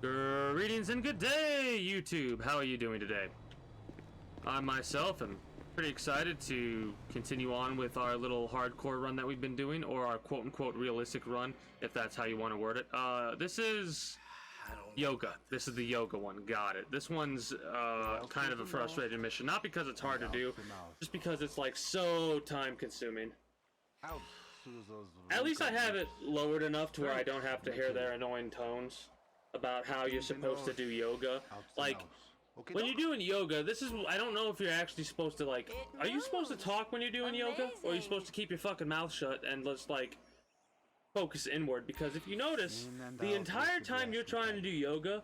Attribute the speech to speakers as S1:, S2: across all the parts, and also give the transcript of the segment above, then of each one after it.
S1: Greetings and good day, YouTube. How are you doing today? I myself am pretty excited to continue on with our little hardcore run that we've been doing, or our quote-unquote realistic run, if that's how you want to word it. This is yoga. This is the yoga one. Got it. This one's kind of a frustrating mission, not because it's hard to do, just because it's like so time-consuming. At least I have it lowered enough to where I don't have to hear their annoying tones about how you're supposed to do yoga. Like, when you're doing yoga, this is, I don't know if you're actually supposed to, like, are you supposed to talk when you're doing yoga? Or are you supposed to keep your fucking mouth shut and just, like, focus inward? Because if you notice, the entire time you're trying to do yoga,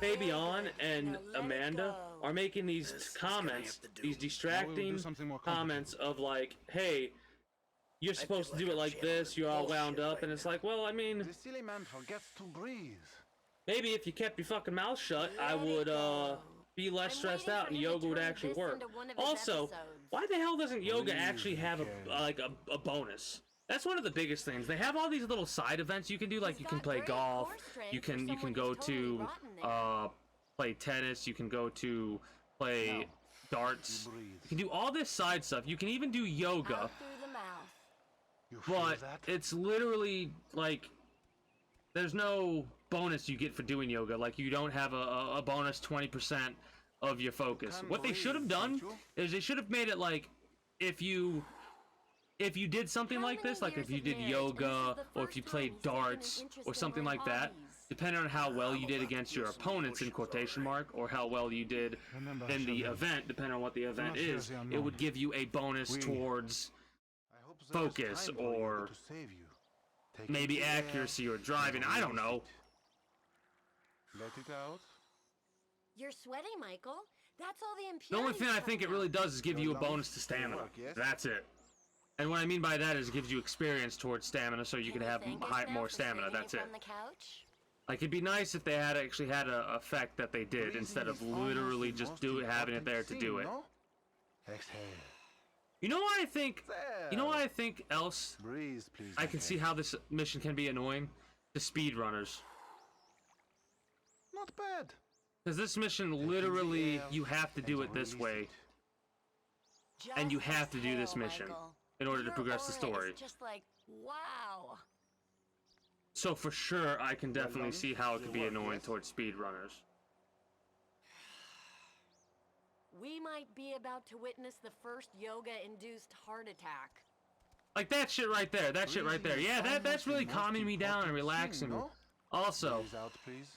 S1: Fabian and Amanda are making these comments, these distracting comments of, like, hey, you're supposed to do it like this, you're all wound up, and it's like, well, I mean,
S2: The silly man forgets to breathe.
S1: maybe if you kept your fucking mouth shut, I would be less stressed out and yoga would actually work. Also, why the hell doesn't yoga actually have a bonus? That's one of the biggest things. They have all these little side events you can do, like you can play golf, you can go to play tennis, you can go to play darts. You can do all this side stuff. You can even do yoga. But it's literally like there's no bonus you get for doing yoga. Like, you don't have a bonus 20% of your focus. What they should have done is they should have made it like if you did something like this, like if you did yoga or if you played darts or something like that, depending on how well you did against your opponents in quotation mark, or how well you did in the event, depending on what the event is, it would give you a bonus towards focus or maybe accuracy or driving. I don't know.
S2: Let it out.
S3: You're sweating, Michael. That's all the impurities.
S1: The only thing I think it really does is give you a bonus to stamina. That's it. And what I mean by that is it gives you experience towards stamina, so you can have more stamina. That's it. Like, it'd be nice if they had actually had an effect that they did instead of literally just having it there to do it.
S2: Exhale.
S1: You know what I think? You know what I think else?
S2: Breathe, please.
S1: I can see how this mission can be annoying. The speedrunners.
S2: Not bad.
S1: Because this mission, literally, you have to do it this way. And you have to do this mission in order to progress the story.
S3: Just like, wow.
S1: So for sure, I can definitely see how it could be annoying towards speedrunners.
S3: We might be about to witness the first yoga-induced heart attack.
S1: Like that shit right there. That shit right there. Yeah, that's really calming me down and relaxing me. Also,
S2: Breathe out, please.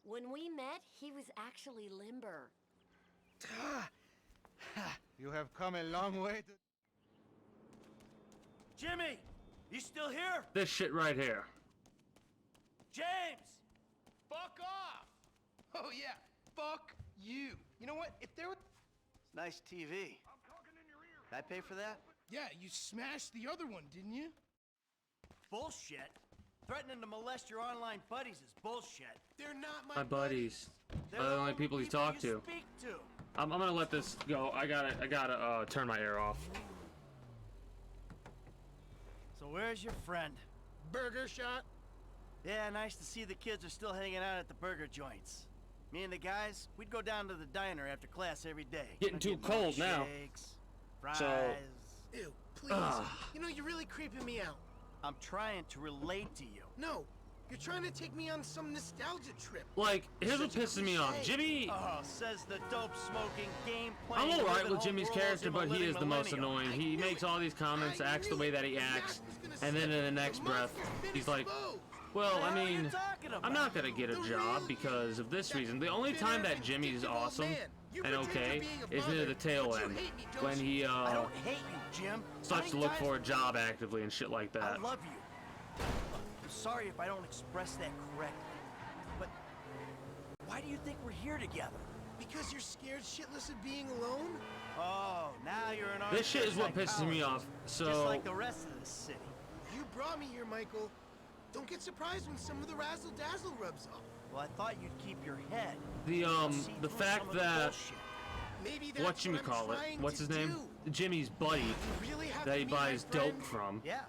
S3: When we met, he was actually limber.
S4: You have come a long way to...
S5: Jimmy, you still here?
S1: this shit right here.
S5: James!
S6: Fuck off! Oh yeah, fuck you. You know what? If there were...
S5: It's nice TV. Did I pay for that?
S6: Yeah, you smashed the other one, didn't you?
S5: Bullshit. Threatening to molest your online buddies is bullshit.
S6: They're not
S1: My buddies.
S5: They're
S1: The only people you talk
S5: you
S1: to.
S5: speak to.
S1: I'm gonna let this go. I gotta turn my air off.
S5: So where's your friend?
S6: Burger shot?
S5: Yeah, nice to see the kids are still hanging out at the burger joints. Me and the guys, we'd go down to the diner after class every day.
S1: Getting too cold now.
S5: Shakes, fries.
S1: So-
S6: Ew, please. You know, you're really creeping me out.
S5: I'm trying to relate to you.
S6: No, you're trying to take me on some nostalgia trip.
S1: Like, here's what pisses me off. Jimmy,
S5: Oh, says the dope-smoking, game
S1: I'm
S5: playing.
S1: alright with Jimmy's character, but he is the most annoying. He
S6: knew
S1: makes
S6: it.
S1: all these comments, acts the way that he acts, and then in the next breath, he's like, well, I mean, I'm not gonna get a job because of this reason. The only time that Jimmy is awesome and okay is near the tail end, when he
S5: I don't hate you, Jim.
S1: starts to look for a job actively and shit like
S5: I
S1: that.
S5: love you. I'm sorry if I don't express that correctly, but why do you think we're here together?
S6: Because you're scared shitless of being alone?
S5: Oh, now you're an
S1: This shit is what pisses me off.
S5: Just
S1: So,
S5: like the rest of the city.
S6: You brought me here, Michael. Don't get surprised when some of the razzle-dazzle rubs off.
S5: Well, I thought you'd keep your head.
S1: the
S5: See through
S1: fact
S5: some of the
S1: that
S5: bullshit.
S6: Maybe that's what I'm trying
S1: what's
S6: to
S1: his name?
S6: do.
S1: Jimmy's buddy
S6: You really have
S1: that
S6: to
S1: he
S6: be my
S1: buys dope
S6: friend.
S1: from.
S5: Yeah,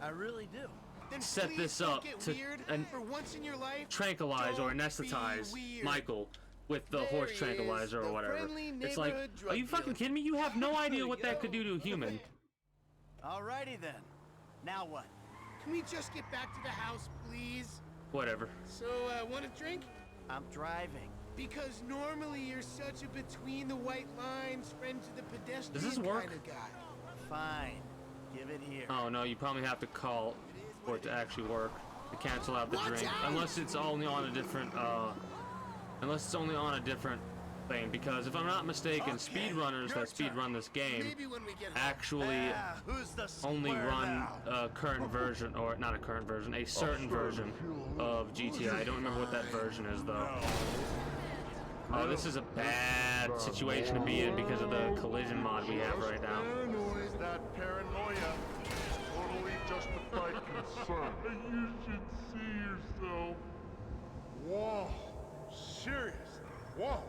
S5: I really do.
S6: Then
S1: set
S6: please
S1: this
S6: don't
S1: up
S6: get
S1: to
S6: weird
S1: and
S6: for once in your life.
S1: tranquilize or
S6: Don't be
S1: anesthetize
S6: weird.
S1: Michael with the
S6: There
S1: horse
S6: he
S1: tranquilizer
S6: is,
S1: or
S6: the
S1: whatever.
S6: friendly
S1: It's like,
S6: neighborhood
S1: are you
S6: drug
S1: fucking
S6: dealer.
S1: kidding me? You have no idea what that could do to a human.
S5: Alrighty then. Now what?
S6: Can we just get back to the house, please?
S1: Whatever.
S6: So, want a drink?
S5: I'm driving.
S6: Because normally you're such a between the white lines, friend to the pedestrian
S1: Does this work?
S6: kind of guy.
S5: Fine. Give it here.
S1: Oh no, you probably have to call for it to actually work to cancel out the
S6: Watch
S1: drink,
S6: out!
S1: unless it's only on a different thing. Because if I'm not mistaken,
S5: Okay,
S1: speedrunners
S5: your
S1: that speedrun
S5: turn.
S1: this game
S6: Maybe when we get home.
S1: actually
S5: Who's the
S1: only
S5: square
S1: run
S5: now?
S1: a current version, or not a current version, a certain version of GTA. I don't remember what that version is though. Oh, this is a bad situation to be in because of the collision mod we have right now.
S7: Is that paranoia? Totally justified concern. You should see yourself. Whoa. Seriously. Whoa.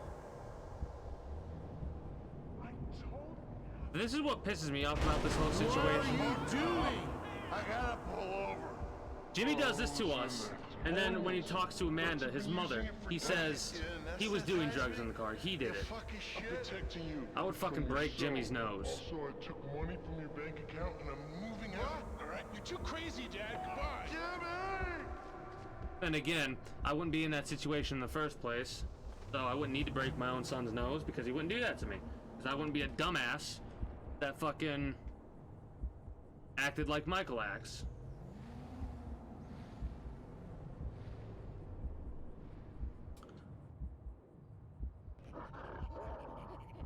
S7: I told
S1: This is what pisses me off about this whole situation.
S7: doing? I gotta pull over.
S1: Jimmy does this to us, and then when he talks to Amanda, his mother, he says he was doing drugs in the car. He did it.
S7: Fucking shit. I'm protecting you.
S1: I would fucking
S7: from
S1: break
S7: yourself.
S1: Jimmy's nose.
S7: Also, I took money from your bank account and I'm moving out. All right, you're too crazy, Dad. Goodbye. Jimmy!
S1: And again, I wouldn't be in that situation in the first place, so I wouldn't need to break my own son's nose because he wouldn't do that to me. Because I wouldn't be a dumbass that fucking acted like Michael acts.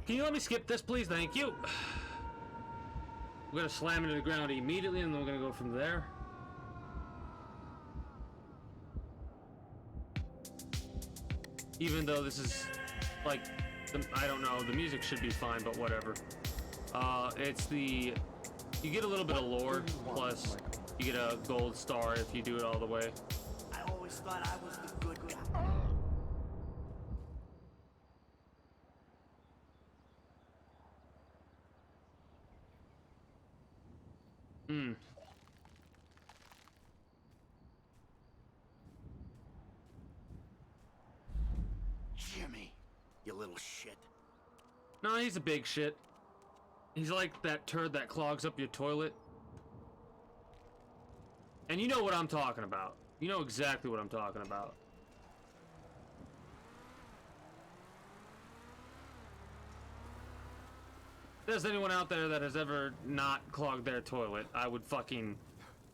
S1: Can you let me skip this, please? Thank you. We're gonna slam it to the ground immediately, and then we're gonna go from there. Even though this is, like, I don't know, the music should be fine, but whatever. It's the, you get a little bit of lore, plus you get a gold star if you do it all the way.
S5: I always thought I was the good guy. Jimmy, you little shit.
S1: No, he's a big shit. He's like that turd that clogs up your toilet. And you know what I'm talking about. You know exactly what I'm talking about. If there's anyone out there that has ever not clogged their toilet, I would fucking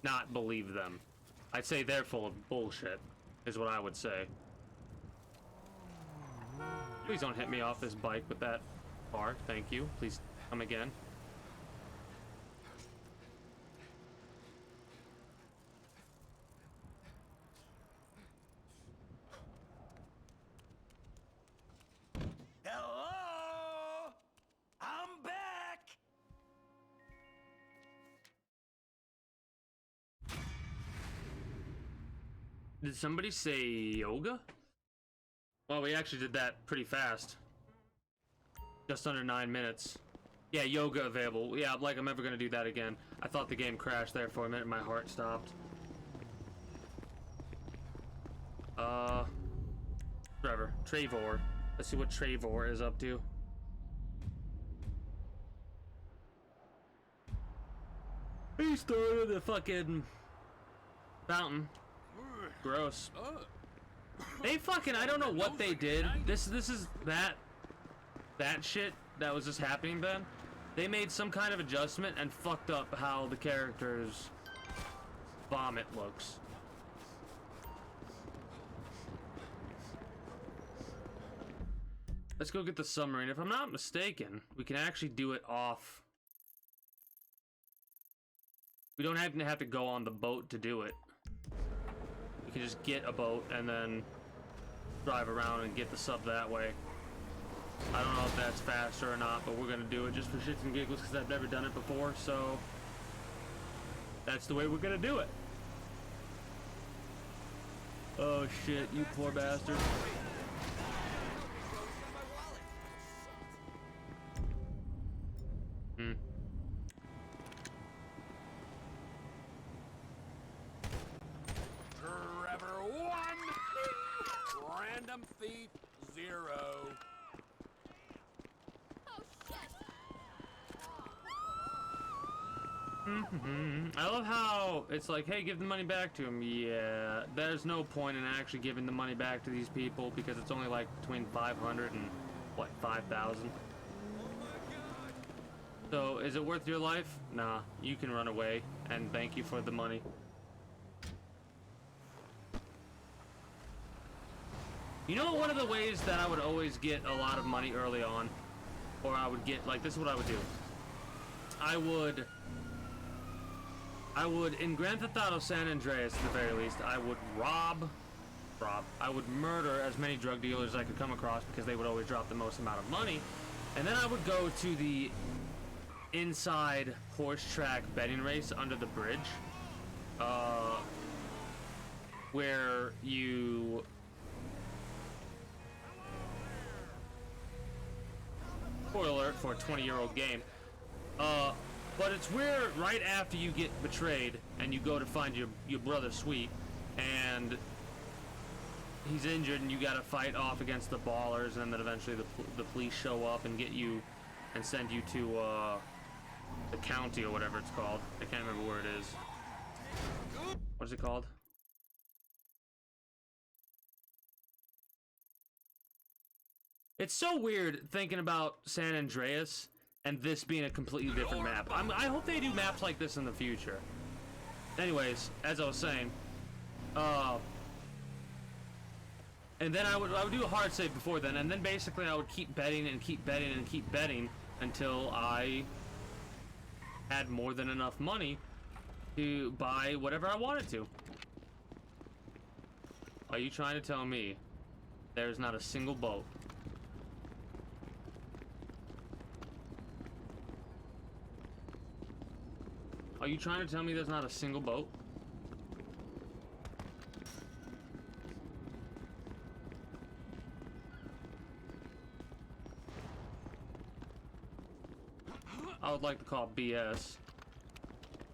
S1: not believe them. I'd say they're full of bullshit, is what I would say. Please don't hit me off this bike with that bar. Thank you. Please come again.
S5: Hello? I'm back!
S1: Did somebody say yoga? Well, we actually did that pretty fast. Just under 9 minutes. Yeah, yoga available. Yeah, like I'm ever gonna do that again. I thought the game crashed there for a minute and my heart stopped. Trevor. Let's see what Trevor is up to. He started the fucking fountain. Gross. They fucking, I don't know what they did. This is that shit that was just happening then. They made some kind of adjustment and fucked up how the character's vomit looks. Let's go get the submarine. If I'm not mistaken, we can actually do it off. We don't have to go on the boat to do it. We can just get a boat and then drive around and get the sub that way. I don't know if that's faster or not, but we're gonna do it just for shits and giggles because I've never done it before, so that's the way we're gonna do it. Oh shit, you poor bastard.
S8: Random thief 0.
S1: I love how it's like, hey, give the money back to him. Yeah, there's no point in actually giving the money back to these people because it's only like between 500 and what, 5,000. So is it worth your life? Nah, you can run away and thank you for the money. You know, one of the ways that I would always get a lot of money early on, or I would get, like, this is what I would do. I would, in Grand Theft Auto San Andreas at the very least, I would I would murder as many drug dealers as I could come across because they would always drop the most amount of money. And then I would go to the inside horse track betting race under the bridge, where you... Spoiler alert for a 20-year-old game. But it's where right after you get betrayed and you go to find your brother Sweet, and he's injured and you gotta fight off against the ballers, and then eventually the police show up and get you and send you to the county or whatever it's called. I can't remember where it is. What is it called? It's so weird thinking about San Andreas and this being a completely different map. I hope they do maps like this in the future. Anyways, as I was saying, and then I would do a hard save before then, and then basically I would keep betting and keep betting and keep betting until I had more than enough money to buy whatever I wanted to. Are you trying to tell me there's not a single boat? Are you trying to tell me there's not a single boat? I would like to call BS,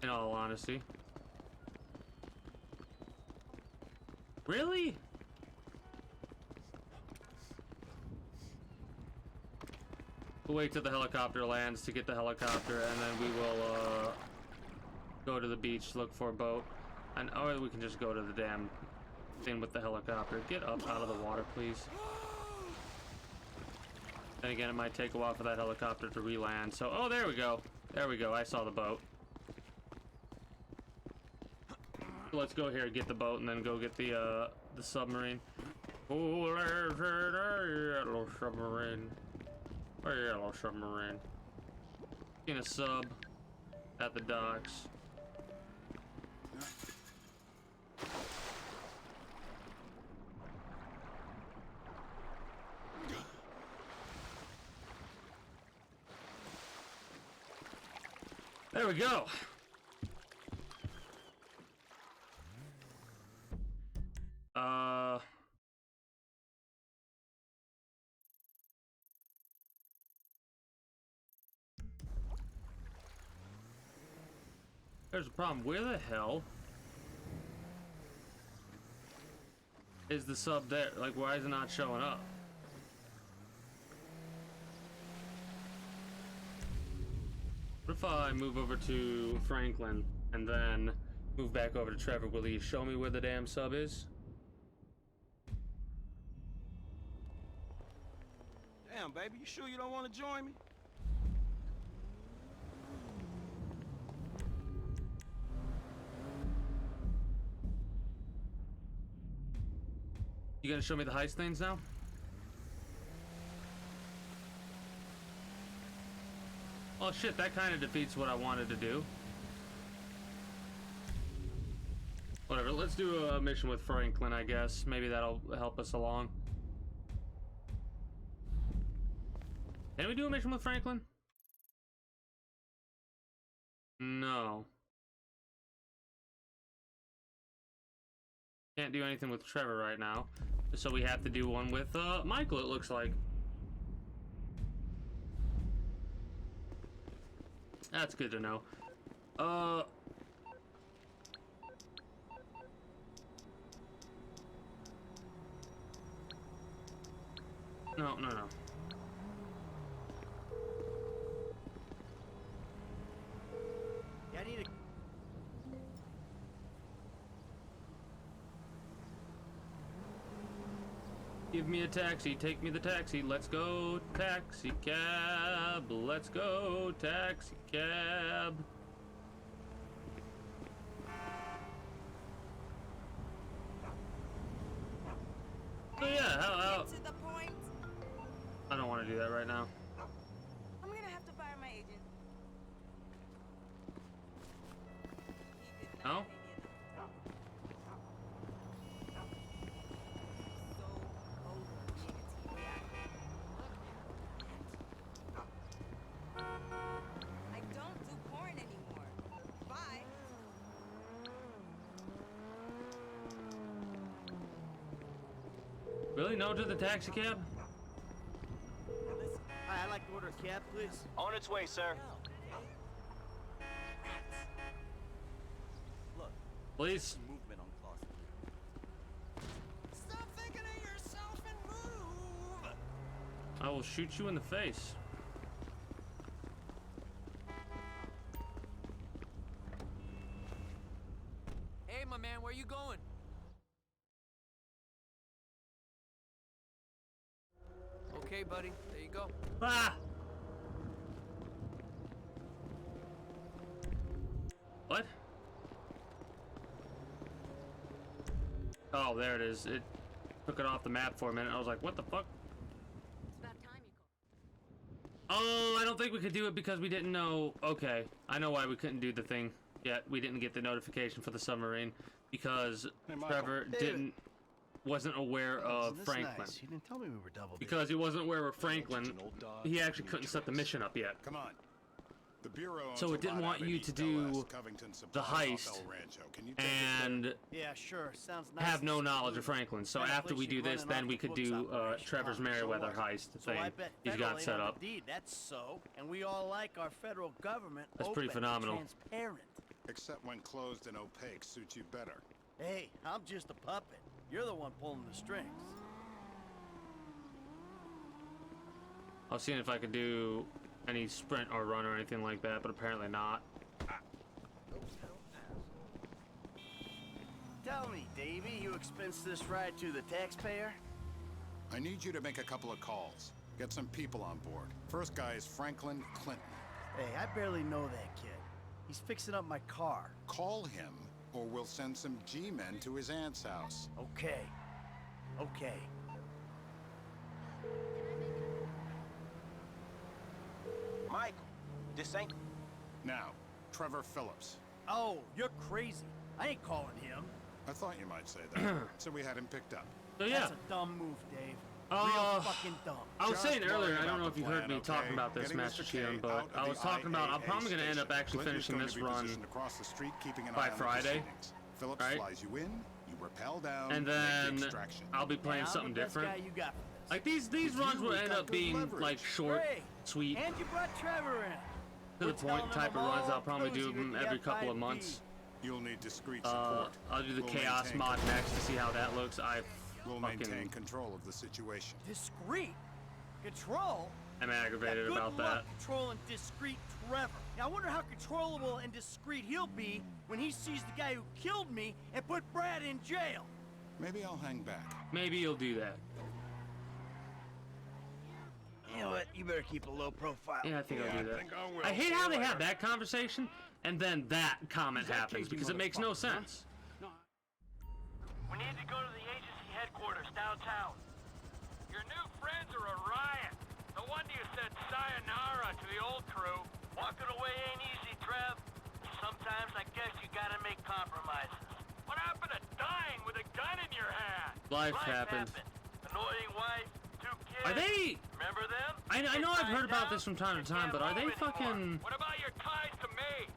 S1: in all honesty. Really? We'll wait till the helicopter lands to get the helicopter, and then we will, go to the beach, look for a boat, and or we can just go to the damn thing with the helicopter. Get up out of the water, please. Then again, it might take a while for that helicopter to re-land. So, oh, there we go. There we go. I saw the boat. Let's go here, get the boat, and then go get the submarine. Oh, there's a yellow submarine. A yellow submarine. In a sub at the docks. There we go. There's a problem. Where the hell is the sub there? Like, why is it not showing up? What if I move over to Franklin and then move back over to Trevor? Will he show me where the damn sub is?
S9: Damn, baby, you sure you don't want to join me?
S1: You gonna show me the heist things now? Oh shit, that kind of defeats what I wanted to do. Whatever, let's do a mission with Franklin, I guess. Maybe that'll help us along. Can we do a mission with Franklin? No. Can't do anything with Trevor right now. So we have to do one with Michael, it looks like. That's good to know. No, no, no.
S5: Yeah, I need a...
S1: Give me a taxi, take me the taxi, let's go, taxi cab, let's go, taxi cab. So yeah, how
S10: To the point.
S1: I don't want to do that right now.
S10: I'm gonna have to fire my agent. He did not
S1: No?
S10: pay me enough. So over being a TV actor. I don't do porn anymore. Bye.
S1: Really? No to the taxi cab?
S5: Listen, hi, I'd like to order a cab, please.
S9: On its way, sir.
S5: Look,
S1: Please?
S5: some movement on closet.
S10: Stop thinking of yourself and move.
S1: I will shoot you in the face.
S8: Hey, my man, where you going? Okay, buddy, there you go.
S1: Ah! What? Oh, there it is. It took it off the map for a minute. I was like, what the fuck?
S3: It's about time you
S1: Oh, I don't think we could do it because we didn't know. Okay, I know why we couldn't do the thing yet. We didn't get the notification for the submarine because
S2: Hey, Michael.
S1: Trevor wasn't aware of
S5: Isn't this
S1: Franklin.
S5: nice? You didn't tell me we were double dipping.
S1: Because he wasn't aware of Franklin, he actually couldn't set the mission up yet.
S11: Come on. The Bureau owns
S1: So
S11: a
S1: it didn't
S11: lot
S1: want
S11: out
S1: you
S11: in
S1: to
S11: East
S1: do
S11: LS, Covington
S1: the
S11: supplies off
S1: heist
S11: El Rancho. Can you take us there?
S1: and
S5: Yeah, sure. Sounds nice.
S1: have no
S5: and
S1: knowledge of
S5: smooth.
S1: Franklin. So
S5: Kinda
S1: after we
S5: place
S1: do
S5: you
S1: this,
S5: running
S1: then
S5: off
S1: we
S5: the
S1: could
S5: books
S1: do
S5: operation.
S1: Trevor's
S5: So
S1: Merriweather
S5: what?
S1: heist
S5: So I
S1: thing.
S5: bet
S1: He's
S5: federal
S1: got
S5: ain't
S1: set
S5: on
S1: up.
S5: the deed. That's so, and we all like our federal government.
S1: That's pretty
S5: open and
S1: phenomenal.
S5: Transparent.
S11: Except when closed and opaque suits you better.
S5: Hey, I'm just a puppet. You're the one pulling the strings.
S1: I was seeing if I could do any sprint or run or anything like that, but apparently not.
S5: Tell me, Davey, you expense this ride to the taxpayer?
S11: I need you to make a couple of calls. Get some people on board. First guy is Franklin Clinton.
S5: Hey, I barely know that kid. He's fixing up my car.
S11: Call him, or we'll send some G-men to his aunt's house.
S5: Okay. Okay.
S9: Michael, this ain't...
S11: Now, Trevor Phillips.
S5: Oh, you're crazy. I ain't calling him.
S11: I thought you might say that, so we had him picked up.
S1: So yeah,
S5: That's a dumb move, Dave.
S1: Uh,
S5: Real fucking dumb.
S1: I was
S11: Just
S1: saying earlier,
S11: worry
S1: I don't
S11: about
S1: know if
S11: the
S1: you heard
S11: plan,
S1: me talking
S11: okay?
S1: about this,
S11: Getting
S1: Master
S11: Mr. K
S1: Shion, but
S11: out of
S1: I was
S11: the
S1: talking about I'm
S11: IAA
S1: probably going to end up
S11: station.
S1: actually
S11: Clinton is
S1: finishing
S11: going
S1: this
S11: to be
S1: run
S11: positioned across the street, keeping an
S1: by
S11: eye on the
S1: Friday,
S11: proceedings. Phillips
S1: right?
S11: flies you in, you rappel down,
S1: and
S11: make the
S1: then
S11: extraction.
S1: I'll be
S5: Yeah,
S1: playing
S5: I'm
S1: something
S5: the best
S1: different.
S5: guy you got for this.
S1: Like these runs
S11: you,
S1: will
S11: we've
S1: end
S11: got
S1: up
S11: good
S1: being
S11: leverage.
S1: like short,
S5: Great.
S1: sweet,
S5: And you brought Trevor in.
S1: to the
S5: We're telling
S1: point
S5: him
S1: type of
S5: I'm
S1: runs.
S5: all
S1: I'll probably do
S5: cozy
S1: them
S5: with the
S1: every couple of
S5: FIB.
S1: months.
S11: You'll need discreet support.
S1: I'll do the
S11: We'll
S1: Chaos
S11: maintain
S1: mod
S11: control.
S1: next to see how that looks.
S11: We'll
S1: fucking
S11: maintain control of the situation.
S5: Discreet. Control?
S1: am
S5: Yeah,
S1: aggravated
S5: good
S1: about
S5: luck
S1: that.
S5: controlling discreet Trevor. Now, I wonder how controllable and discreet he'll be when he sees the guy who killed me and put Brad in jail.
S11: Maybe I'll hang back.
S1: Maybe you'll do that.
S5: You know what? You better keep a low profile.
S1: Yeah, I think I'll do that.
S7: think I will.
S1: I hate
S7: See
S1: how
S7: you
S1: they have
S7: later.
S1: that conversation and then that comment
S7: That
S1: happens
S7: cagey
S1: because it makes no
S7: motherfucker, huh?
S1: sense.
S12: We need to go to the agency headquarters downtown. Your new friends are a riot. No wonder you said sayonara to the old crew. Walking away ain't easy, Trev. Sometimes I guess you gotta make compromises. What happened to dying with a gun in your hand?
S1: Life happened.
S12: Annoying wife, 2 kids.
S1: Are they?
S12: Remember them?
S1: I know I've heard about this from time to time, but are they
S12: Can't move anymore.
S1: fucking
S12: What about your ties to me?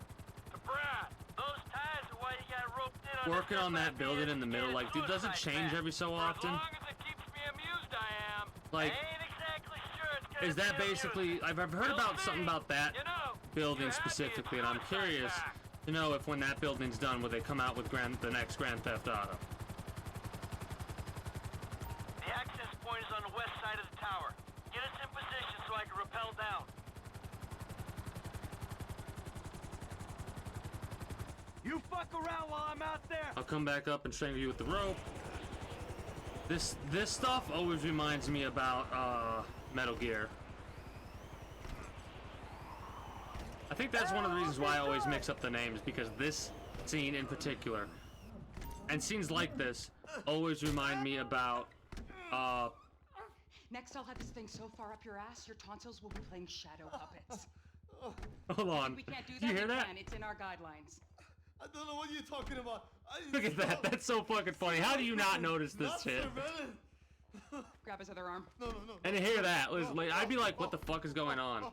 S12: To Brad? Those ties are why you got roped in on
S1: working
S12: this
S1: on that
S12: FIB
S1: building in the middle?
S12: and
S1: Like, dude, does it
S12: suicide
S1: change
S12: pact.
S1: every so
S12: For
S1: often?
S12: As long as it keeps me amused, I am.
S1: Like,
S12: I ain't exactly sure it's gonna
S1: is that
S12: be
S1: basically?
S12: amusing.
S1: I've heard
S12: We'll
S1: about
S12: see.
S1: something about that
S12: You know,
S1: building
S12: you're happy
S1: specifically,
S12: it's
S1: and I'm
S12: suicide
S1: curious
S12: pact.
S1: to know if when that building's done, will they come out with the next Grand Theft Auto?
S12: The access point is on the west side of the tower. rappel down.
S5: You fuck around while I'm out there.
S1: I'll come back up and strangle you with the rope. This stuff always reminds me about Metal Gear. I think that's one of the reasons why I always mix up the names, because this scene in particular, and scenes like this, always remind me about
S10: Next, I'll have this thing so far up your ass, your tonsils will be playing shadow puppets.
S1: Hold on.
S10: We can't do
S1: Did
S10: that.
S1: you hear that?
S10: It's in our guidelines.
S6: I don't know what you're talking about.
S1: Look at that. That's so fucking funny. How do you not notice this shit?
S10: Grab his other arm.
S6: No.
S1: And to hear that was like, I'd be like, what the fuck is going on?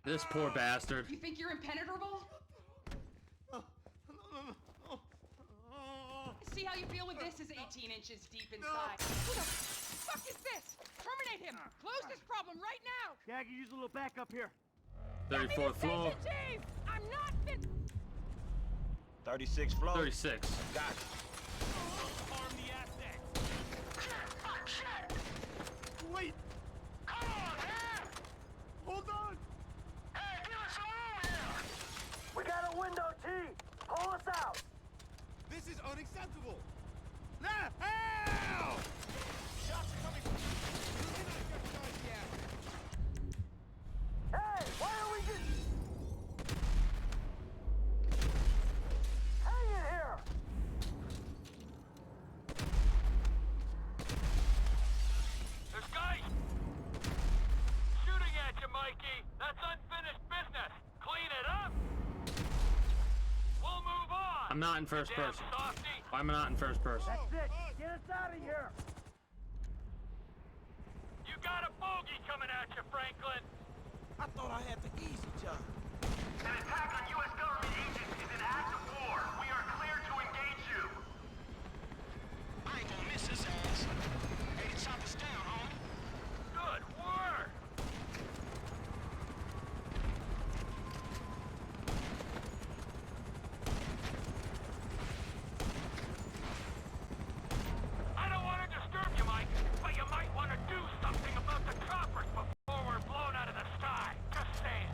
S1: This poor bastard.
S10: You think you're impenetrable? See how you feel when this is 18 inches deep inside. Who the fuck is this? Terminate him! Close this problem right now!
S5: Yeah, I can use a little backup here.
S1: 34th floor.
S3: I'm not fit.
S9: 36 floor.
S1: 36.
S9: Got it.
S12: Arm the assets.
S5: Wait!
S12: Come on, man!
S5: Hold on!
S12: Hey, give us some room here!
S9: We got a window, T. Pull us out.
S6: This is unacceptable. Nah, help! Shots are coming. You cannot jeopardize the action.
S9: Hey, why are we getting... Hang in here!
S12: There's guys shooting at you, Mikey. That's unfinished business. Clean it up. We'll move on.
S1: I'm not in first
S12: Damn
S1: person.
S12: softy.
S1: Why am I not in first person?
S5: That's it! Get us out of here!
S12: You got a bogey coming at you, Franklin.
S6: I thought I had the easy job.
S12: An attack on U.S. government agents is an act of war. We are clear to engage you.
S6: I ain't gonna miss his ass. Hey, chop us down, homie.
S12: Good work. I don't want to disturb you, Mike, but you might want to do something about the choppers before we're blown out of the sky. Just saying.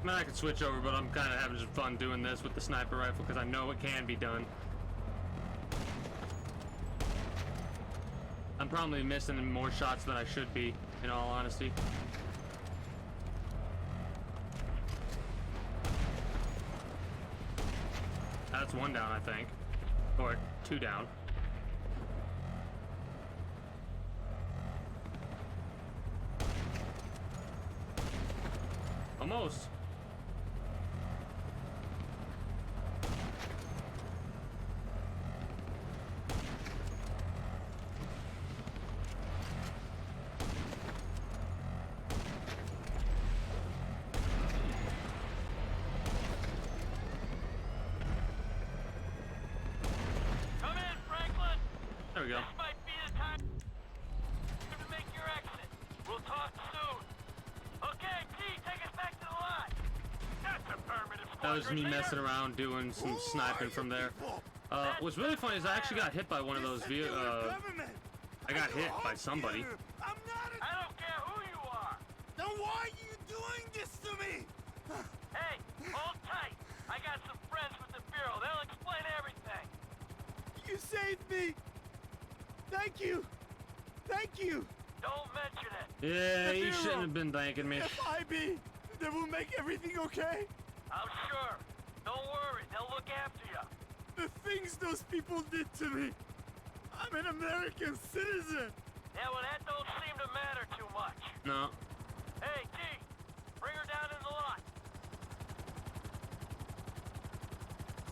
S1: I mean, I could switch over, but I'm kind of having some fun doing this with the sniper rifle because I know it can be done. I'm probably missing more shots than I should be, in all honesty. That's one down, I think. Or two down. Almost.
S12: Come in, Franklin.
S1: There we go.
S12: This might be the time to make your exit. We'll talk soon. Okay, T, take us back to the line. That's affirmative,
S1: That was
S12: squadron
S1: me
S12: leader.
S1: messing around doing some sniping from there. What's really funny is I actually got hit by one of those I got hit by somebody.
S6: I'm not a...
S12: I don't care who you are.
S6: Then why are you doing this to me?
S12: Hey, hold tight. I got some friends with the Bureau. They'll explain everything.
S6: You saved me. Thank you. Thank you.
S12: Don't mention it.
S1: Yeah,
S6: The
S1: you
S6: Bureau.
S1: shouldn't have been thanking me.
S6: FIB. They will make everything okay.
S12: I'm sure. Don't worry. They'll look after you.
S6: The things those people did to me. I'm an American citizen.
S12: Yeah, well, that don't seem to matter too much.
S1: No.
S12: Hey, T, bring her down in the lot.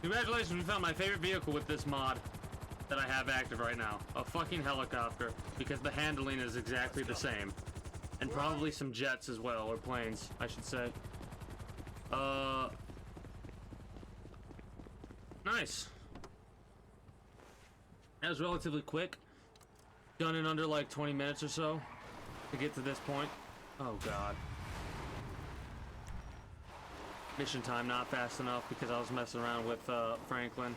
S1: Congratulations, we found my favorite vehicle with this mod that I have active right now. A fucking helicopter, because the handling is exactly the same. And probably some jets as well, or planes, I should say. Nice. That was relatively quick. Done in under like 20 minutes or so to get to this point. Oh god. mission time not fast enough because I was messing around with Franklin,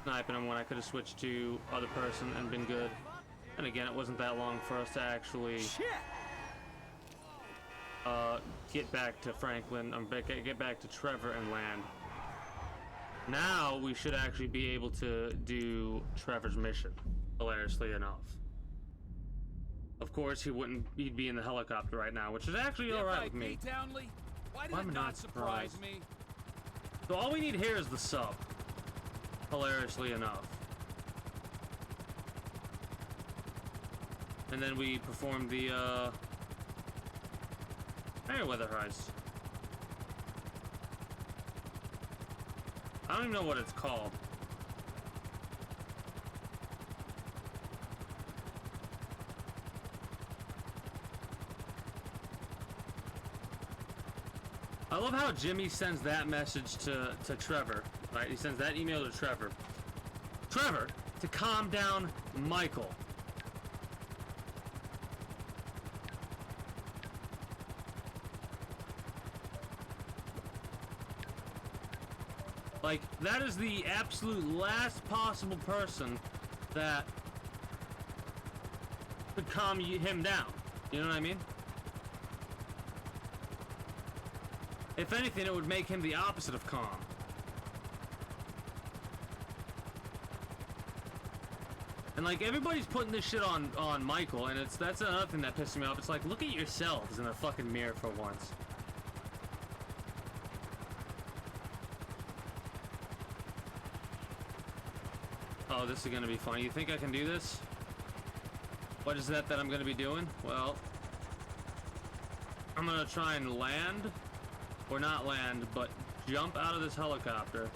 S1: sniping him when I could have switched to other person and been good. And again, it wasn't that long for us to actually get back to Franklin, get back to Trevor and land. Now we should actually be able to do Trevor's mission, hilariously enough. Of course, he'd be in the helicopter right now, which is actually alright with me.
S12: Townley? Why did
S1: Why
S12: it
S1: am I
S12: not
S1: not
S12: surprise
S1: surprised?
S12: me?
S1: So all we need here is the sub, hilariously enough. And then we perform the Merryweather heist. I don't even know what it's called. I love how Jimmy sends that message to Trevor, right? He sends that email to Trevor. Trevor, to calm down Michael. Like, that is the absolute last possible person that could calm him down. You know what I mean? If anything, it would make him the opposite of calm. And like, everybody's putting this shit on Michael, and that's another thing that pisses me off. It's like, look at yourselves in the fucking mirror for once. Oh, this is gonna be fun. You think I can do this? What is that I'm gonna be doing? Well, I'm gonna try and land, or not land, but jump out of this helicopter.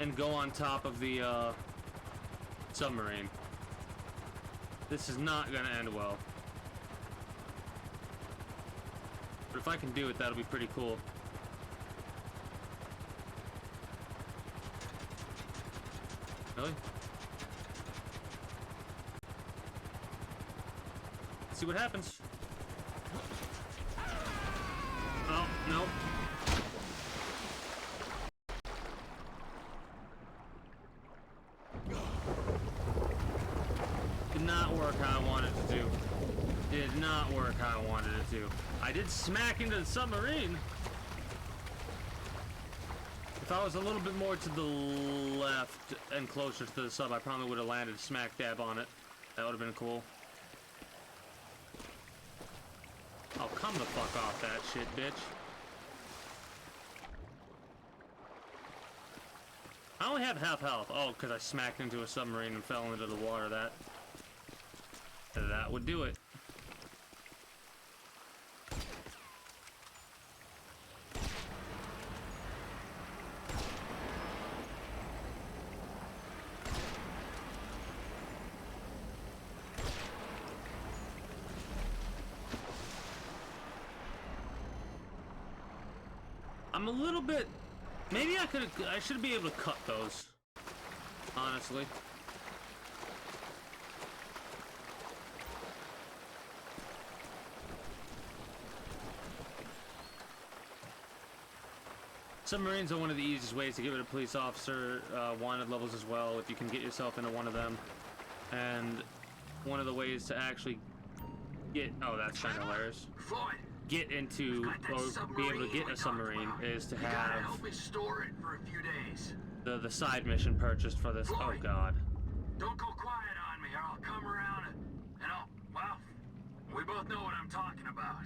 S1: And go on top of the submarine. This is not gonna end well. But if I can do it, that'll be pretty cool. Really? Let's see what happens. Oh, no. Did not work how I wanted it to do. Did not work how I wanted it to. I did smack into the submarine. If I was a little bit more to the left and closer to the sub, I probably would have landed smack dab on it. That would have been cool. Oh, come the fuck off that shit, bitch. I only have half health. Oh, because I smacked into a submarine and fell into the water. That would do it. I'm a little bit... Maybe I should be able to cut those. Honestly. Submarines are one of the easiest ways to get rid of police officer wanted levels as well, if you can get yourself into one of them. And one of the ways to actually get... Oh, that's kind of hilarious. Get into, or be able to get a submarine is to have
S12: help me store it for a few days.
S1: the side mission purchased for this. Oh god.
S12: Don't go quiet on me or I'll come around and I'll, well, we both know what I'm talking about.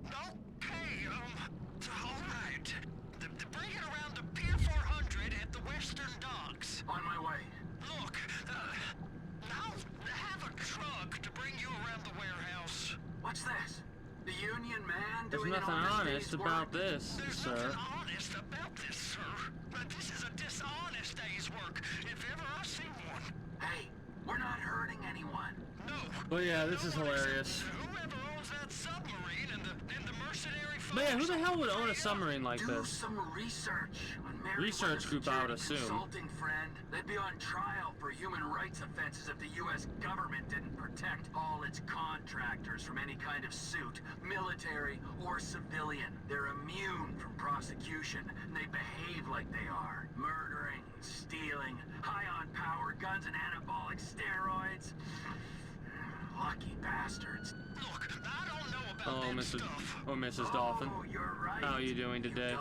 S9: Okay, alright. Bring it around to Pier 400 at the Western Docks.
S12: On my way.
S9: Look, now have a truck to bring you around the warehouse.
S12: What's this? The Union man
S1: There's
S12: doing
S1: nothing
S12: all this
S1: honest
S12: day's
S1: about
S12: work?
S1: this,
S9: There's
S1: sir.
S9: nothing honest about this, sir. But this is a dishonest day's work, if ever I've seen one.
S12: Hey, we're not hurting anyone.
S9: No.
S1: But yeah, this is hilarious.
S9: Whoever owns that submarine and the mercenary
S1: But yeah, who the hell would own a submarine like
S12: Do
S1: this?
S12: some research on Merryweather
S1: Research group, I would
S12: Security
S1: assume.
S12: Consulting, friend. They've
S9: I'd be on trial for human rights offenses if the U.S. government didn't protect all its contractors from any kind of suit, military or civilian. They're immune from prosecution, and they behave like they are. Murdering, stealing, high on power, guns and anabolic steroids. Lucky bastards. Look, I don't know about
S1: Oh, Mrs. or Mrs. Dolphin.
S9: Oh, you're right.
S1: How are you doing today?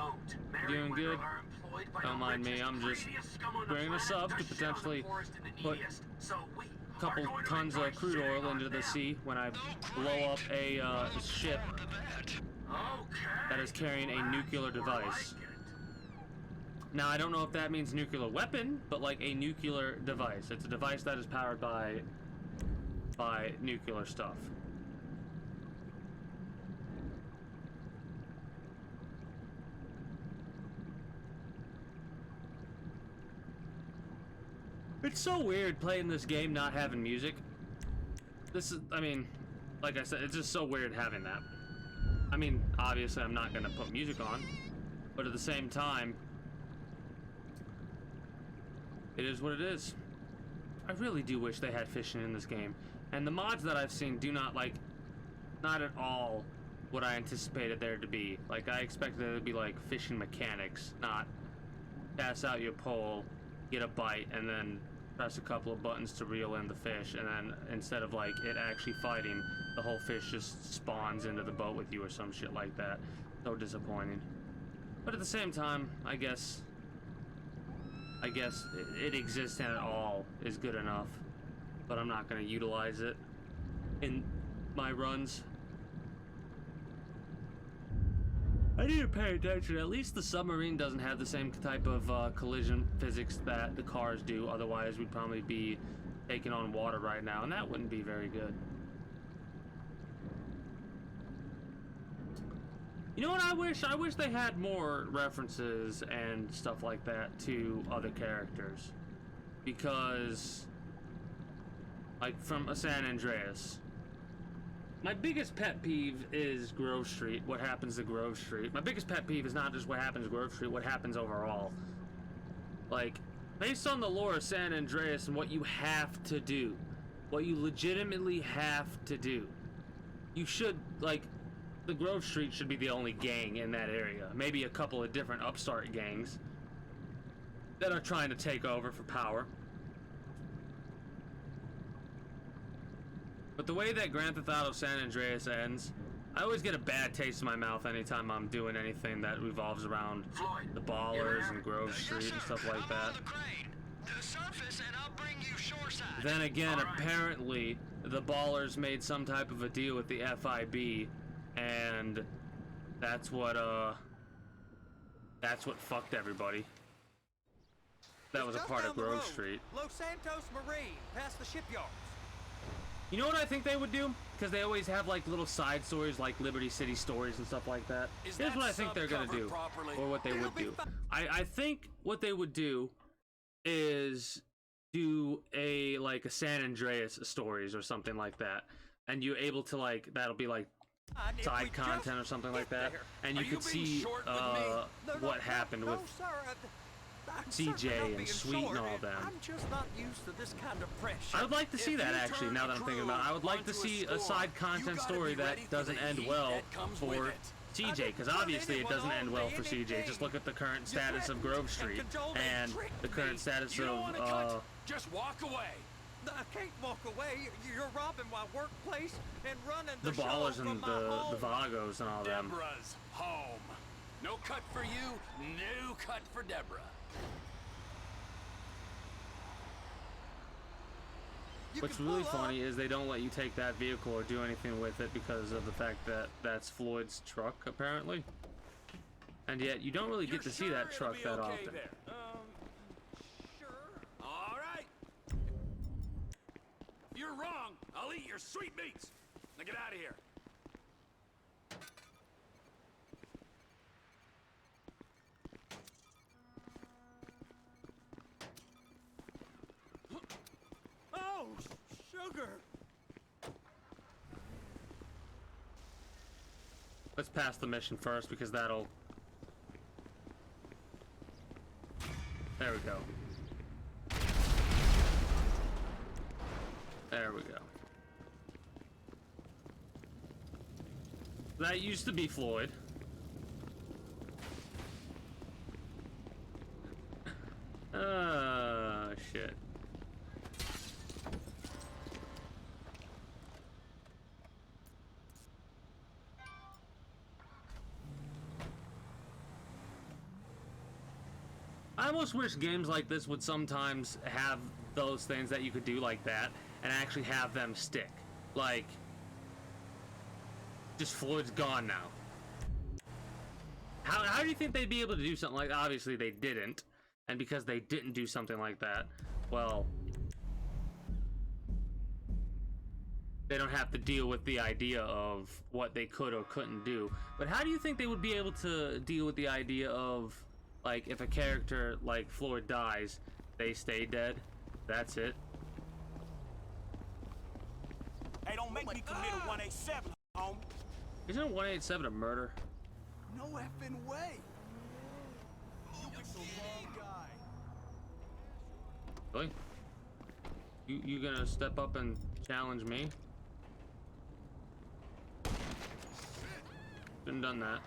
S1: Doing good? Don't mind me, I'm just bringing this up to potentially put a couple tons of crude oil into the sea when I blow up a ship that is carrying a nuclear device. Now, I don't know if that means nuclear weapon, but like a nuclear device. It's a device that is powered by nuclear stuff. It's so weird playing this game not having music. This is, I mean, like I said, it's just so weird having that. I mean, obviously I'm not gonna put music on, but at the same time, it is what it is. I really do wish they had fishing in this game. And the mods that I've seen do not, like, not at all what I anticipated there to be. Like, I expected there to be, like, fishing mechanics, not pass out your pole, get a bite, and then press a couple of buttons to reel in the fish, and then instead of, like, it actually fighting, the whole fish just spawns into the boat with you or some shit like that. So disappointing. But at the same time, I guess it exists and it all is good enough, but I'm not going to utilize it in my runs. I need to pay attention. At least the submarine doesn't have the same type of collision physics that the cars do. Otherwise, we'd probably be taking on water right now, and that wouldn't be very good. You know what I wish? I wish they had more references and stuff like that to other characters. Because, like, from San Andreas, my biggest pet peeve is Grove Street, what happens to Grove Street. My biggest pet peeve is not just what happens to Grove Street, what happens overall. Like, based on the lore of San Andreas and what you have to do, what you legitimately have to do, you should, like, the Grove Street should be the only gang in that area. Maybe a couple of different upstart gangs that are trying to take over for power. But the way that Grand Theft Auto San Andreas ends, I always get a bad taste in my mouth anytime I'm doing anything that revolves around the Ballers and Grove Street and stuff like that. Then again, apparently, the Ballers made some type of a deal with the FIB, and that's what fucked everybody. That was a part of Grove Street.
S13: Los Santos Marine, past the shipyards.
S1: You know what I think they would do? Because they always have like little side stories, like Liberty City stories and stuff like that. Here's what I think they're gonna do, or what they would do. I think what they would do is do a San Andreas stories or something like that, and you're able to, like, that'll be like side content or something like that, and you could see what happened with CJ and Sweet and all them.
S13: I'm just not used to this kind of pressure.
S1: I would like to see that, actually, now that I'm thinking about it. I would like to see a side content story that doesn't end well for CJ, because obviously it doesn't end well for CJ. Just look at the current status of Grove Street and the current status of
S13: just walk away. I can't walk away. You're robbing my workplace and running
S1: the Ballers and the Vagos and all them.
S13: Deborah's home. No cut for you, no cut for Deborah.
S1: What's really funny is they don't let you take that vehicle or do anything with it because of the fact that that's Floyd's truck, apparently. And yet, you don't really get to see that truck that often.
S13: Sure. All right. You're wrong. I'll eat your sweetmeats. Now get out of here. Oh, sugar.
S1: Let's pass the mission first because that'll... There we go. we go. That used to be Floyd. Shit. I almost wish games like this would sometimes have those things that you could do like that and actually have them stick. Like, just Floyd's gone now. How do you think they'd be able to do something like that? Obviously they didn't, and because they didn't do something like that, well, they don't have to deal with the idea of what they could or couldn't do. But how do you think they would be able to deal with the idea of, like, if a character like Floyd dies, they stay dead? That's it.
S14: Hey, don't make me commit a 187, homie.
S1: Isn't a 187 a murder?
S14: No effing way. You picked the wrong guy.
S1: Really? You gonna step up and challenge me? Shouldn't done that.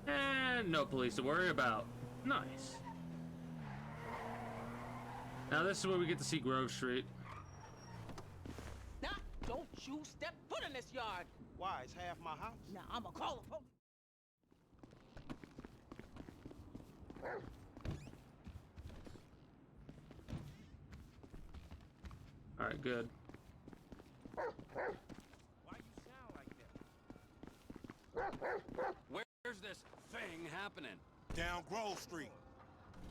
S1: And no police to worry about. Nice. Now this is where we get to see Grove Street.
S10: Now, don't you step foot in this yard.
S4: Why? It's half my house.
S10: Now, I'ma call the police.
S1: Alright, good.
S14: Why you sound like that?
S13: Where's this thing happening?
S14: Down Grove Street.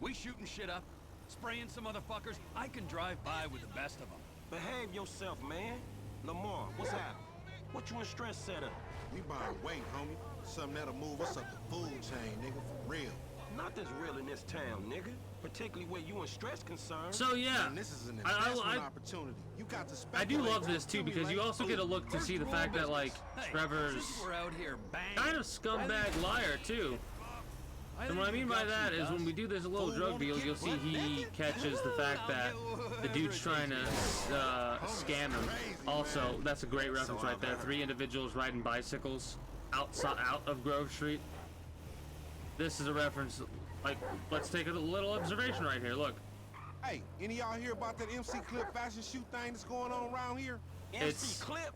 S13: We shooting shit up, spraying some motherfuckers. I can drive by with the best of them.
S14: Behave yourself, man. Lamar, what's happening? What you in stress setup?
S15: We buying weight, homie. Something that'll move us up the food chain, nigga, for real.
S14: Nothing's real in this town, nigga. Particularly where you in stress concerned.
S1: So yeah,
S15: And this is an investment opportunity. You got to
S1: I do
S15: speculate.
S1: love this too, because you also get a look to see the fact that, like, Trevor's
S13: Since we're out here, bang.
S1: kind of scumbag liar too. And what I mean by that is when we do this little drug deal, you'll see he catches the fact that the dude's trying to scam him. Also, that's a great reference right there. 3 individuals riding bicycles out of Grove Street. This is a reference. Like, let's take a little observation right here. Look.
S15: Hey, any of y'all hear about that MC Clip fashion shoot thing that's going on around here?
S14: MC Clip?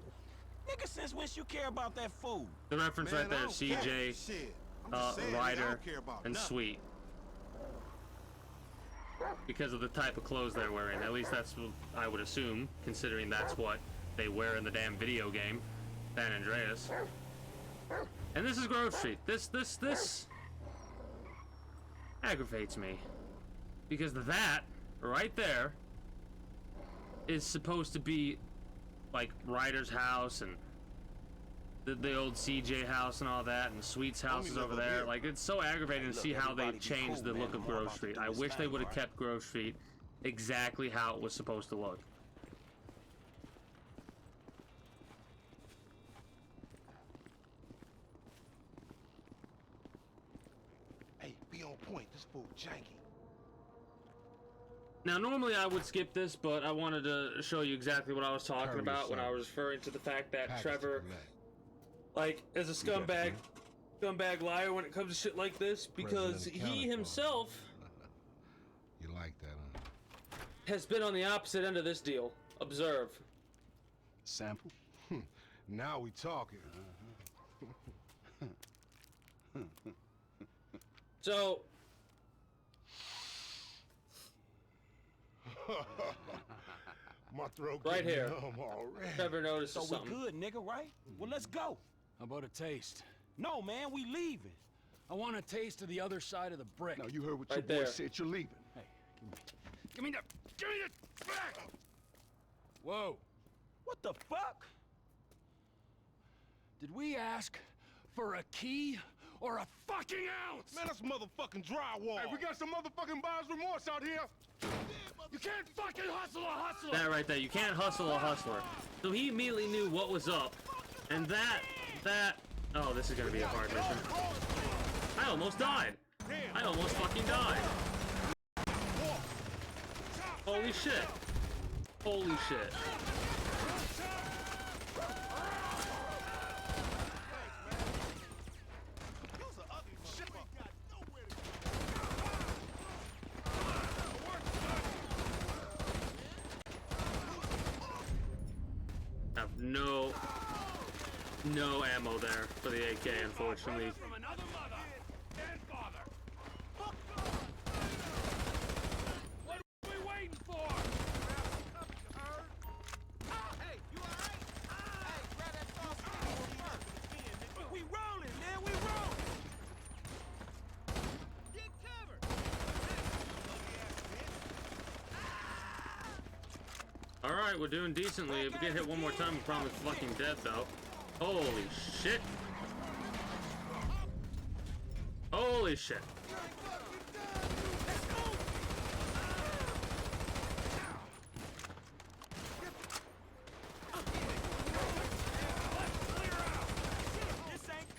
S14: Nigga, since when you care about that fool?
S1: The reference
S15: Man,
S1: right there
S15: I
S1: is
S15: don't care.
S1: CJ,
S15: Shit. I'm just saying, nigga, I
S1: Ryder,
S15: don't care about
S1: and
S15: nothing.
S1: Sweet. Because of the type of clothes they're wearing. At least that's what I would assume, considering that's what they wear in the damn video game, San Andreas. And this is Grove Street. This aggravates me. Because that, right there, is supposed to be, like, Ryder's house and the old CJ house and all that, and Sweet's house is over there. Like, it's so aggravating to see how they changed the look of Grove Street. I wish they would have kept Grove Street exactly how it was supposed to look.
S15: Hey, be on point. This fool janky.
S1: Now, normally I would skip this, but I wanted to show you exactly what I was talking about when I was referring to the fact that Trevor, like, is a scumbag liar when it comes to shit like this, because he himself
S7: You like that, huh?
S1: has been on the opposite end of this deal. Observe.
S2: Sample?
S7: Now we talking.
S1: So,
S7: My throat
S1: right
S7: getting
S1: here,
S7: numb already.
S1: Trevor notices
S14: So we
S1: something.
S14: good, nigga, right? Well, let's go.
S13: How about a taste?
S14: No, man, we leaving.
S13: I want a taste of the other side of the brick.
S7: Now you heard what
S1: Right
S7: your boy
S1: there.
S7: said. You're leaving.
S13: Hey, give me the back! Whoa.
S14: What the fuck?
S13: Did we ask for a key or a fucking ounce?
S7: Man, that's motherfucking drywall. Hey, we got some motherfucking buyer's remorse out here.
S13: You can't fucking hustle a hustler!
S1: That right there, you can't hustle a hustler. So he immediately knew what was up, and that, oh, this is gonna be a hard mission. I almost died. I almost fucking died. Holy shit. Holy shit. I have no ammo there for the AK, unfortunately. Alright, we're doing decently. If we get hit one more time, we're probably fucking dead, though. Holy shit. Holy shit.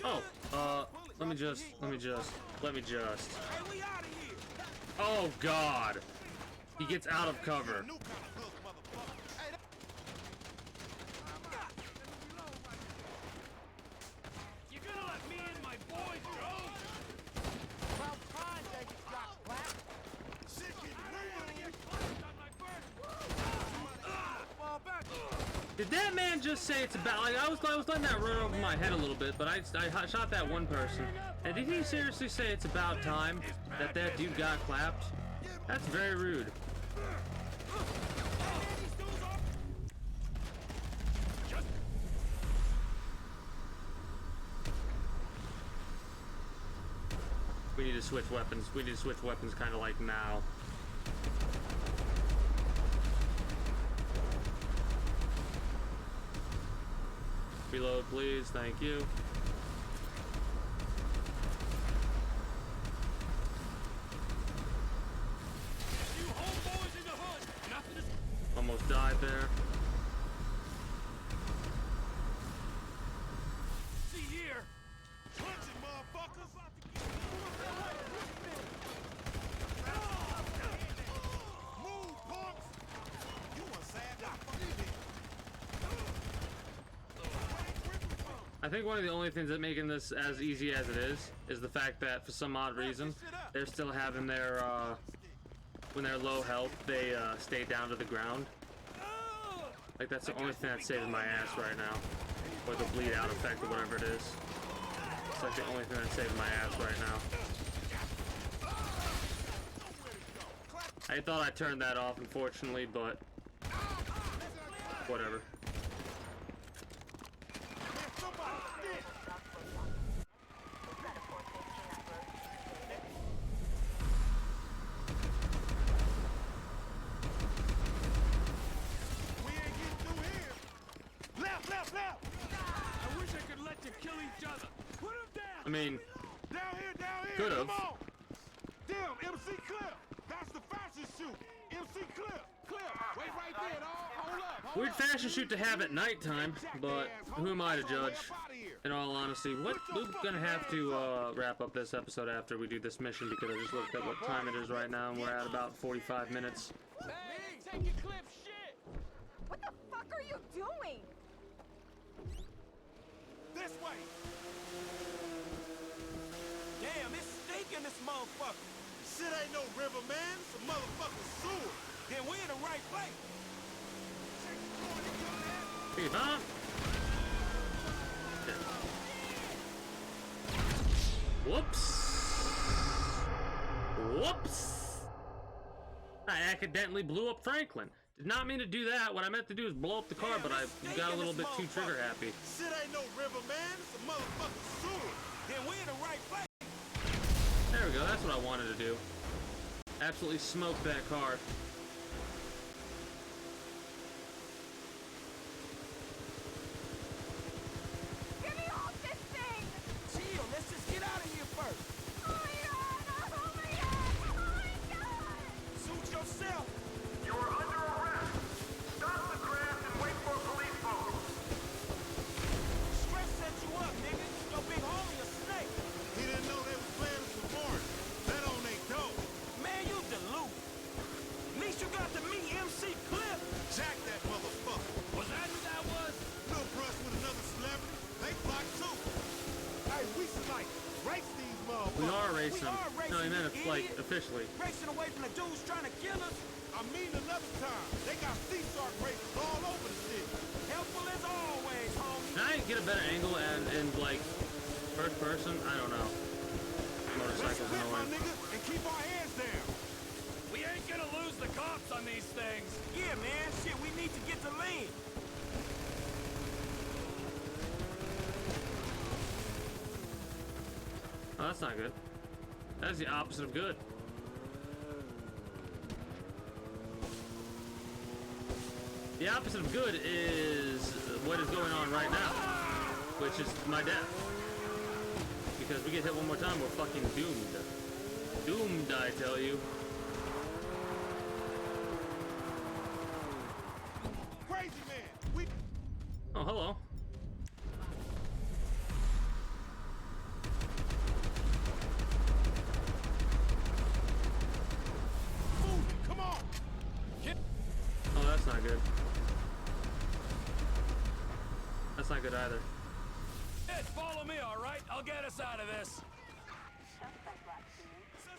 S1: Oh, let me just. Oh, God. He gets out of cover. Did that man just say it's about, like, I was letting that run over my head a little bit, but I shot that one person, and did he seriously say it's about time that that dude got clapped? That's very rude. We need to switch weapons. We need to switch weapons kind of like now. Reload, please. Thank you. Almost died there.
S15: See here. Punch it, motherfuckers. Move, punks. You want sad dog.
S1: I think one of the only things that making this as easy as it is the fact that for some odd reason they're still having their when they're low health they stay down to the ground. Like that's the only thing that's saving my ass right now, or the bleed out effect or whatever it is. It's like the only thing that's saving my ass right now. I thought I turned that off, unfortunately, but whatever.
S15: I wish I could let you kill each other. Put him down.
S1: I mean,
S15: down here.
S1: could have.
S15: Damn, MC Clip. That's the fashion shoot. MC Clip. Wait right there, dog. Hold up.
S1: Weird fashion shoot to have at nighttime, but who am I to judge? In all honesty, we're gonna have to wrap up this episode after we do this mission because I just looked at what time it is right now and we're at about 45 minutes.
S10: Hey, take your clip shit!
S16: What the fuck are you doing?
S15: This way. Damn, it's stinking this motherfucker. Shit ain't no river, man. It's a motherfucking sewer. Then we in the right place.
S1: Hey, huh? Whoops. Whoops. I accidentally blew up Franklin. Did not mean to do that. What I meant to do is blow up the car, but I got a little bit too trigger happy.
S15: Shit ain't no river, man. It's a motherfucking sewer. Then we in the right place.
S1: There we go. That's what I wanted to do. Absolutely smoke that car.
S16: Get me off this thing!
S15: Chill, let's just get out of here first.
S16: Oh my god! Oh my god! Oh my god!
S15: Suit yourself.
S12: You're under arrest. Stop the craft and wait for a police boat.
S15: Stress set you up, nigga. Your big homie a snake. He didn't know they was planning for Morris. That on they dope. Man, you delusional. At least motherfucker.
S1: We are racing them. No, he meant
S15: you
S1: like
S15: idiot.
S1: officially.
S15: Racing away from the dudes trying to kill us. I mean another time. They got sea shark races all over the city. Helpful as always, homie.
S1: Can I get a better angle and like first person? I don't know.
S15: Let's
S1: Motorcycles
S15: quit, my
S1: annoying.
S15: nigga, and keep our heads down.
S12: We ain't gonna lose the cops on these things.
S15: Yeah, man. Shit, we need to get to lean.
S1: Oh, that's not good. That's the opposite of good. The opposite of good is what is going on right now, which is my death. Because we get hit one more time, we're fucking doomed. Doomed, I tell you.
S15: Crazy man. We.
S1: Oh, hello.
S15: Come on.
S1: Oh, that's not good. That's not good either.
S12: Ed, follow me, all right? I'll get us out of this.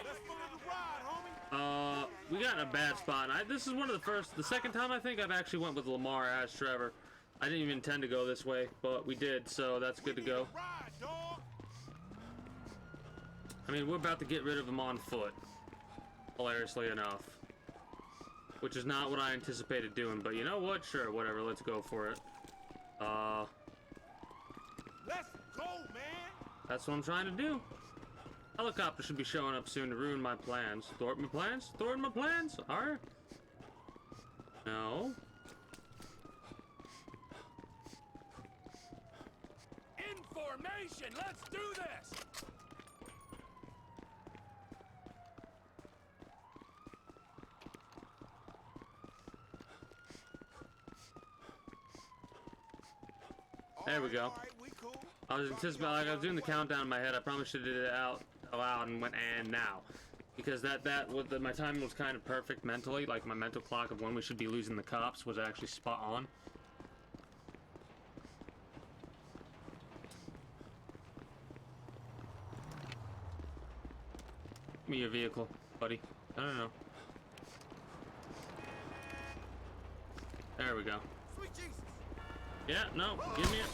S15: Let's follow the ride, homie.
S1: We got in a bad spot. This is one of the second time I think I've actually went with Lamar as Trevor. I didn't even intend to go this way, but we did, so that's good to go.
S15: Ride, dog.
S1: I mean, we're about to get rid of him on foot, hilariously enough. Which is not what I anticipated doing, but you know what? Sure, whatever, let's go for it.
S15: Let's go, man.
S1: That's what I'm trying to do. Helicopter should be showing up soon to ruin my plans. Thwart my plans? Thwart my plans? Alright. No.
S12: Information! Let's do this!
S1: There we go.
S15: Alright, we cool.
S1: I was anticipating, like I was doing the countdown in my head. I probably should have did it out loud and went and now, because my timing was kind of perfect mentally. Like my mental clock of when we should be losing the cops was actually spot on. Give me your vehicle, buddy. I don't know. There we go.
S15: Sweet Jesus.
S1: Yeah, no, give me it.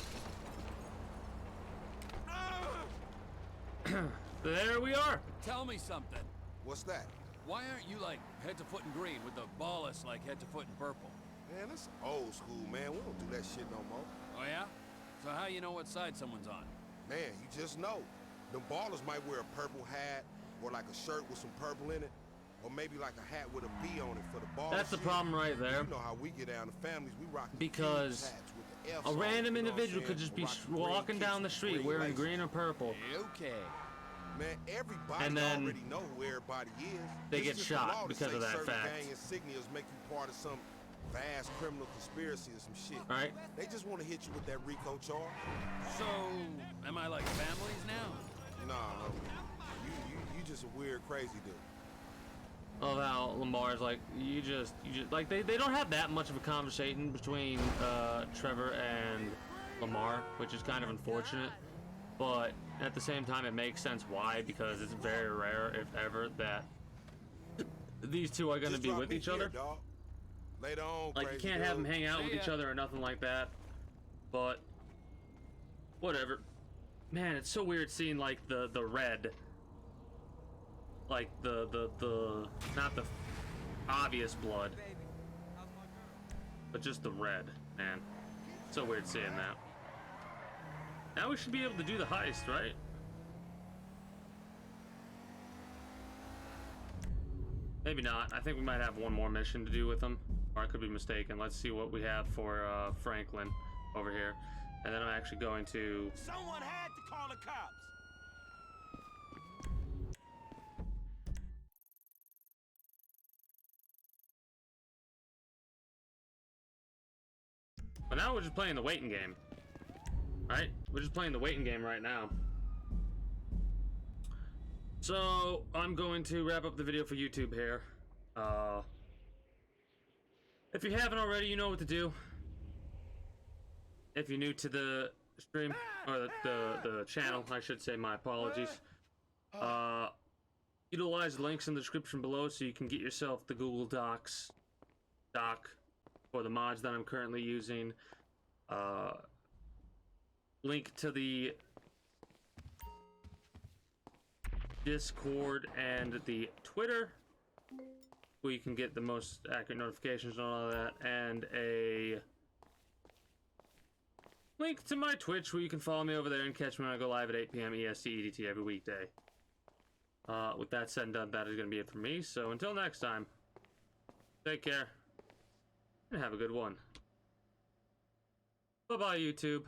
S1: There we are.
S12: Tell me something.
S15: What's that?
S12: Why aren't you like head to foot in green with the ballast like head to foot in purple?
S15: Man, this old school, man. We don't do that shit no more.
S12: Oh yeah? So how you know what side someone's on?
S15: Man, you just know. Them ballers might wear a purple hat or like a shirt with some purple in it. Or maybe like a hat with a B on it for the ball.
S1: That's the problem right there.
S15: You know how we get down to families, we rock
S1: Because
S15: hats with the F
S1: a
S15: on it,
S1: random
S15: you know what I'm
S1: individual
S15: saying?
S1: could just be
S15: Rock
S1: walking
S15: green
S1: down the
S15: kicks,
S1: street
S15: green
S1: wearing
S15: laces.
S1: green or purple.
S12: Okay.
S15: Man, everybody
S1: And then
S15: already know who everybody is.
S1: they
S15: It's
S1: get
S15: just
S1: shot
S15: the law to
S1: because
S15: say
S1: of that
S15: certain
S1: fact.
S15: gang insignias make you part of some vast criminal conspiracy or some shit.
S1: Right.
S15: They just want to hit you with that RICO charge.
S12: So, am I like families now?
S15: Nah, you just a weird, crazy dude.
S1: Of how Lamar's like, you just like they don't have that much of a conversation between Trevor and Lamar, which is kind of unfortunate. But at the same time, it makes sense why, because it's very rare, if ever, that these two are going to
S15: Just
S1: be
S15: drop
S1: with
S15: me
S1: each
S15: here,
S1: other.
S15: dog. Later on,
S1: Like, you
S15: crazy
S1: can't have them
S15: dude.
S1: hang out with
S12: See
S1: each
S12: ya.
S1: other or nothing like that. But whatever. Man, it's so weird seeing like the red, like the not the obvious blood, but just the red. Man, so weird seeing that. Now we should be able to do the heist, right? Maybe not. I think we might have one more mission to do with them, or I could be mistaken. Let's see what we have for Franklin over here, and then I'm actually going to.
S15: Someone had to call the cops.
S1: But now we're just playing the waiting game, right? We're just playing the waiting game right now. So I'm going to wrap up the video for YouTube here. If you haven't already, you know what to do. If you're new to the stream, or the channel, I should say, my apologies. Utilize links in the description below so you can get yourself the Google Docs doc for the mods that I'm currently using. Link to the Discord and the Twitter, where you can get the most accurate notifications and all of that, and a link to my Twitch where you can follow me over there and catch me when I go live at 8 p.m. EST EDT every weekday. With that said and done, that is going to be it for me. So until next time, take care and have a good one. Bye-bye, YouTube.